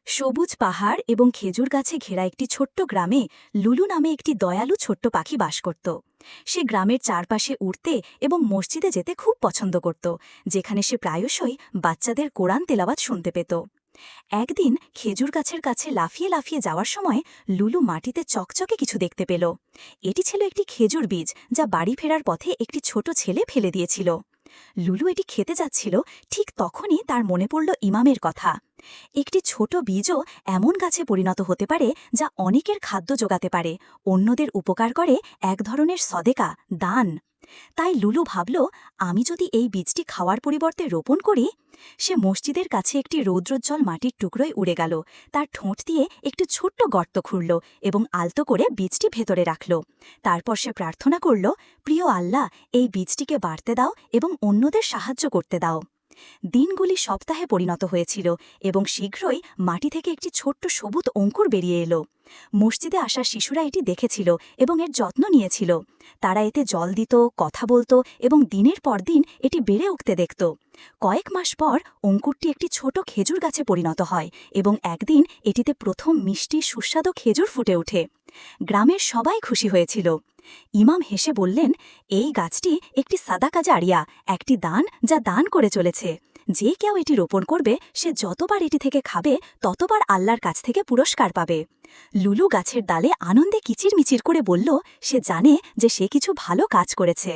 সবুজ পাহাড় এবং খেজুর গাছে ঘেরা একটি ছোট্ট গ্রামে লুলু নামে একটি দয়ালু ছোট্ট পাখি বাস করত। সে গ্রামের চারপাশে উড়তে এবং মসজিদে যেতে খুব পছন্দ করত, যেখানে সে প্রায়শই বাচ্চাদের কোরআন তেলাওয়াত শুনতে পেত। একদিন খেজুর গাছের কাছে লাফিয়ে লাফিয়ে যাওয়ার সময় লুলু মাটিতে চকচকে কিছু দেখতে পেল। এটি ছিল একটি খেজুর বীজ, যা বাড়ি ফেরার পথে একটি ছোট ছেলে ফেলে দিয়েছিল। লুলু এটি খেতে যাচ্ছিল, ঠিক তখনই তার মনে পড়ল ইমামের কথা। একটি ছোট বীজও এমন গাছে পরিণত হতে পারে যা অনেকের খাদ্য জোগাতে পারে, অন্যদের উপকার করে, এক ধরনের সদেকা, দান। তাই লুলু ভাবল, আমি যদি এই বীজটি খাওয়ার পরিবর্তে রোপণ করি। সে মসজিদের কাছে একটি রৌদ্রোজ্জ্বল মাটির টুকরোয় উড়ে গেল, তার ঠোঁট দিয়ে একটি ছোট্ট গর্ত খুঁড়ল এবং আলতো করে বীজটি ভেতরে রাখল। তারপর সে প্রার্থনা করল, প্রিয় আল্লাহ, এই বীজটিকে বাড়তে দাও এবং অন্যদের সাহায্য করতে দাও। দিনগুলি সপ্তাহে পরিণত হয়েছিল এবং শীঘ্রই মাটি থেকে একটি ছোট্ট সবুজ অঙ্কুর বেরিয়ে এলো। মসজিদে আসা শিশুরা এটি দেখেছিল এবং এর যত্ন নিয়েছিল। তারা এতে জল দিত, কথা বলতো এবং দিনের পর দিন এটি বেড়ে উঠতে দেখত। কয়েক মাস পর অঙ্কুরটি একটি ছোট খেজুর গাছে পরিণত হয় এবং একদিন এটিতে প্রথম মিষ্টি সুস্বাদু খেজুর ফুটে ওঠে। গ্রামের সবাই খুশি হয়েছিল। ইমাম হেসে বললেন, এই গাছটি একটি সাদাকা জারিয়া, একটি দান যা দান করে চলেছে। যে কেউ এটি রোপণ করবে, সে যতবার এটি থেকে খাবে ততবার আল্লাহর কাছ থেকে পুরস্কার পাবে। লুলু গাছের ডালে আনন্দে কিচিরমিচির করে বলল, সে জানে যে সে কিছু ভালো কাজ করেছে।